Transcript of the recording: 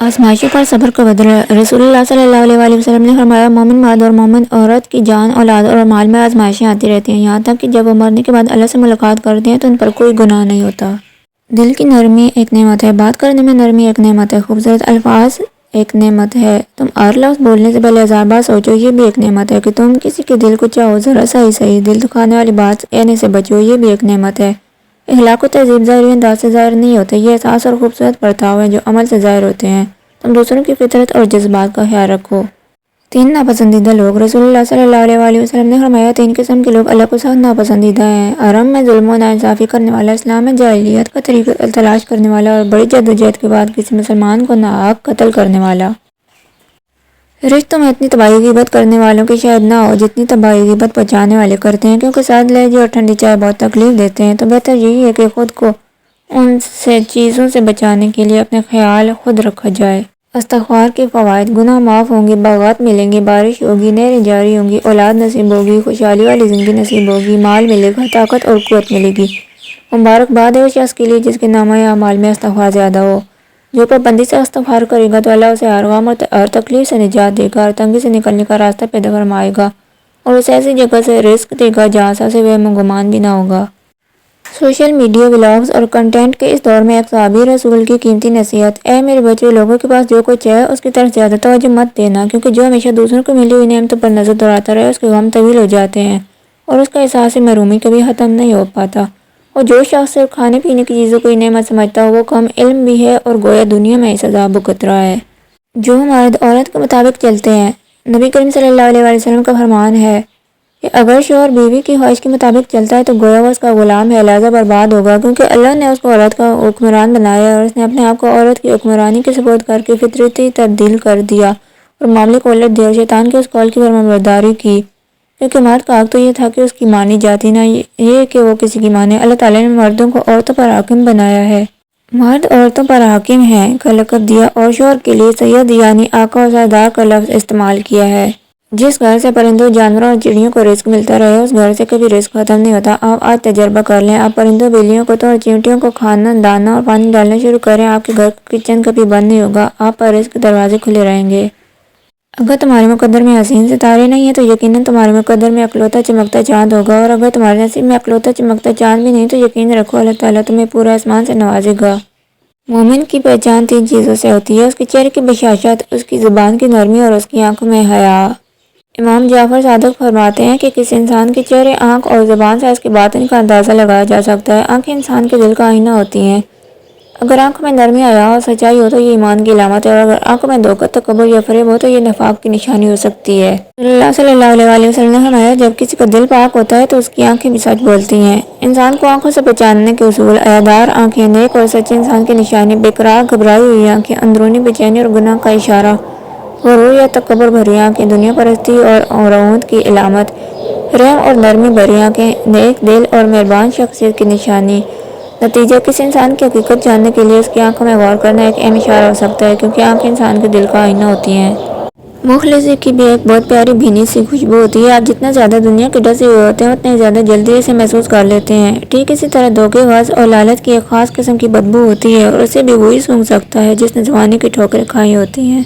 آزمائشوں پر صبر کا بدلہ۔ رسول اللہ صلی اللہ علیہ وسلم نے فرمایا، مومن مرد اور مومن عورت کی جان، اولاد اور مال میں آزمائشیں آتی رہتی ہیں، یہاں تک کہ جب وہ مرنے کے بعد اللہ سے ملاقات کرتے ہیں تو ان پر کوئی گناہ نہیں ہوتا۔ دل کی نرمی ایک نعمت ہے، بات کرنے میں نرمی ایک نعمت ہے، خوبصورت الفاظ ایک نعمت ہے، تم ہر لفظ بولنے سے پہلے 1000 بار سوچو، یہ بھی ایک نعمت ہے، کہ تم کسی کے دل کو چاہو، ذرا سا ہی صحیح، دل دکھانے والی بات کہنے سے بچو، یہ بھی ایک نعمت ہے۔ اخلاق و تہذیب ظاہری انداز سے ظاہر نہیں ہوتے، یہ احساس اور خوبصورت پرتاؤ ہیں جو عمل سے ظاہر ہوتے ہیں۔ تم دوسروں کی فطرت اور جذبات کا خیال رکھو۔ 3 ناپسندیدہ لوگ۔ رسول اللہ صلی اللہ علیہ وسلم نے فرمایا، 3 قسم کے لوگ اللہ کو سخت ناپسندیدہ ہیں: حرم میں ظلم و ناانصافی کرنے والا، اسلام میں جاہلیت کا طریقہ تلاش کرنے والا، اور بڑی جدوجہد کے بعد کسی مسلمان کو ناحق قتل کرنے والا۔ رشتوں میں اتنی تباہی غیبت کرنے والوں کی شاید نہ ہو جتنی تباہی غیبت پہنچانے والے کرتے ہیں، کیونکہ سادہ لہجے اور ٹھنڈی چائے بہت تکلیف دیتے ہیں۔ تو بہتر یہی ہے کہ خود کو ان سے چیزوں سے بچانے کے لیے اپنے خیال خود رکھا جائے۔ استغفار کے فوائد: گناہ معاف ہوں گے، باغات ملیں گے، بارش ہوگی، نہریں جاری ہوں گی، اولاد نصیب ہوگی، خوشحالی والی زندگی نصیب ہوگی، مال ملے گا، طاقت اور قوت ملے گی۔ مبارکباد ہے اس شخص کے لیے جس کے نامہ اعمال میں استغفار زیادہ ہو۔ جو پابندی سے استغفار کرے گا تو اللہ اسے ہر غم اور ہر تکلیف سے نجات دے گا، ہر تنگی سے نکلنے کا راستہ پیدا فرمائے گا، اور اسے ایسی جگہ سے رزق دے گا جہاں سے وہم و گمان بھی نہ ہوگا۔ سوشل میڈیا، ولاگز اور کنٹینٹ کے اس دور میں ایک صحابی رسول کی قیمتی نصیحت: اے میرے بچے، لوگوں کے پاس جو کچھ ہے اس کی طرف زیادہ توجہ مت دینا، کیونکہ جو ہمیشہ دوسروں کو ملی ہوئی نعمتوں پر نظر دوڑاتا رہے اس کے غم طویل ہو جاتے ہیں اور اس کا احساس محرومی کبھی ختم نہیں ہو پاتا۔ اور جو شخص صرف کھانے پینے کی چیزوں کو ہی نعمت سمجھتا ہو وہ کم علم بھی ہے اور گویا دنیا میں ہی سزا بھگت رہا ہے۔ جو مرد عورت کے مطابق چلتے ہیں، نبی کریم صلی اللہ علیہ وسلم کا فرمان ہے کہ اگر شوہر بیوی کی خواہش کے مطابق چلتا ہے تو گویا وہ اس کا غلام ہے، لہذا برباد ہوگا، کیونکہ اللہ نے اس کو عورت کا حکمران بنایا ہے اور اس نے اپنے آپ کو عورت کی حکمرانی کے سپرد کر کے فطرتی تبدیل کر دیا اور معاملے کو الٹ دیا اور شیطان کے اس قول کی فرمانبرداری کی، کیونکہ مرد کا حق تو یہ تھا کہ اس کی مانی جاتی، نہ یہ کہ وہ کسی کی مانے۔ اللہ تعالیٰ نے مردوں کو عورتوں پر حاکم بنایا ہے۔ مرد عورتوں پر حاکم ہیں کا لقب دیا اور شوہر کے لیے سید یعنی آقا اور سردار کا لفظ استعمال کیا ہے۔ جس گھر سے پرندوں، جانوروں اور چڑیوں کو رزق ملتا رہے اس گھر سے کبھی رزق ختم نہیں ہوتا۔ آپ آج تجربہ کر لیں، آپ پرندوں، بلیوں، کتوں اور چیونٹیوں کو کھانا، دانا اور پانی ڈالنا شروع کریں، آپ کے گھر کا کچن کبھی بند نہیں ہوگا، آپ پر رزق کے دروازے کھلے رہیں گے۔ اگر تمہارے مقدر میں حسین ستارے نہیں ہیں تو یقیناً تمہارے مقدر میں اکلوتا چمکتا چاند ہوگا، اور اگر تمہارے نصیب میں اکلوتا چمکتا چاند بھی نہیں تو یقین رکھو اللہ تعالیٰ تمہیں پورے آسمان سے نوازے گا۔ مومن کی پہچان 3 چیزوں سے ہوتی ہے: اس کے چہرے کی بشاشت، اس کی زبان کی نرمی اور اس کی آنکھوں میں حیا۔ امام جعفر صادق فرماتے ہیں کہ کسی انسان کے چہرے، آنکھ اور زبان سے اس کے باطن کا اندازہ لگایا جا سکتا ہے۔ آنکھیں انسان کے دل کا آئینہ ہوتی ہیں۔ اگر آنکھوں میں نرمی، حیا اور سچائی ہو تو یہ ایمان کی علامت ہے، اور اگر آنکھوں میں دھوکہ، تکبر یا فریب ہو تو یہ نفاق کی نشانی ہو سکتی ہے۔ رسول اللہ صلی اللہ علیہ وسلم نے فرمایا، جب کسی کا دل پاک ہوتا ہے تو اس کی آنکھیں بھی سچ بولتی ہیں۔ انسان کو آنکھوں سے پہچاننے کے اصول: حیادار آنکھیں، نیک اور سچے انسان کی نشانی، بے قرار گھبرائی ہوئی آنکھیں، اندرونی بے چینی اور گناہ کا اشارہ، غرور یا تکبر بھری آنکھیں، دنیا پرستی اور عروت کی علامت، رحم اور نرمی بھری آنکھیں، نیک دل اور مہربان شخصیت کی نشانی۔ نتیجہ: کسی انسان کی حقیقت جاننے کے لیے اس کی آنکھوں میں غور کرنا ایک اہم اشارہ ہو سکتا ہے، کیونکہ آنکھیں انسان کے دل کا آئینہ ہوتی ہیں۔ مخلصی کی بھی ایک بہت پیاری بھینی سی خوشبو ہوتی ہے۔ آپ جتنا زیادہ دنیا کے ڈسے ہوئے ہوتے ہیں اتنے زیادہ جلدی اسے محسوس کر لیتے ہیں۔ ٹھیک اسی طرح دھوکے، غش اور لالچ کی ایک خاص قسم کی بدبو ہوتی ہے، اور اسے بھی وہی سونگھ سکتا ہے جس نے زمانے کی ٹھوکریں کھائی ہوتی ہیں۔